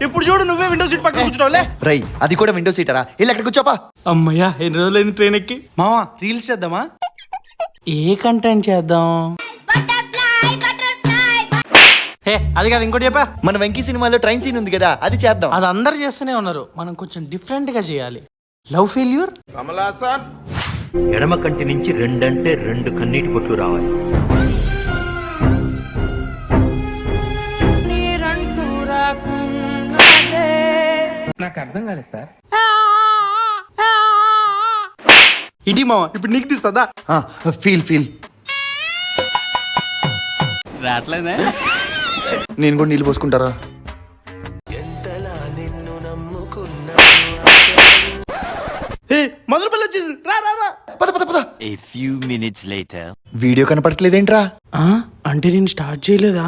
ఇప్పుడు చూడు నువ్వే విండో సీట్ పక్కన కూర్చోలే. రై అది కూడా విండో సీటరా, వెళ్ళి అక్కడ కూర్చోపా. అమ్మయ్యా, ఎన్ని రోజులైంది ట్రైన్ ఎక్కి. మావా రీల్స్ చేద్దామా? ఏ కంటెంట్ చేద్దాం? అది కాదు, ఇంకోటి చెప్పా. మన వెంకీ సినిమాలో ట్రైన్ సీన్ ఉంది కదా, అది చేద్దాం. అది అందరు చేస్తూనే ఉన్నారు, మనం కొంచెం డిఫరెంట్ గా చేయాలి. Love failure. ఎడమ కంటి నుంచి 2 అంటే 2 కన్నీటి బొట్లు రావాలి. నాకు అర్థం కాలేదు సార్. ఇటీ మావా, ఇప్పుడు నీకు తీస్తుందా? ఫీల్ రావట్లేదే. నేను కూడా నీళ్ళు పోసుకుంటారా? మొదలు పిల్ల వచ్చేసింది. రా రా రా, పద పద పద. A few minutes later. Video కనపడట్లేదేంట్రా? అంటే నేను స్టార్ట్ చేయలేదా?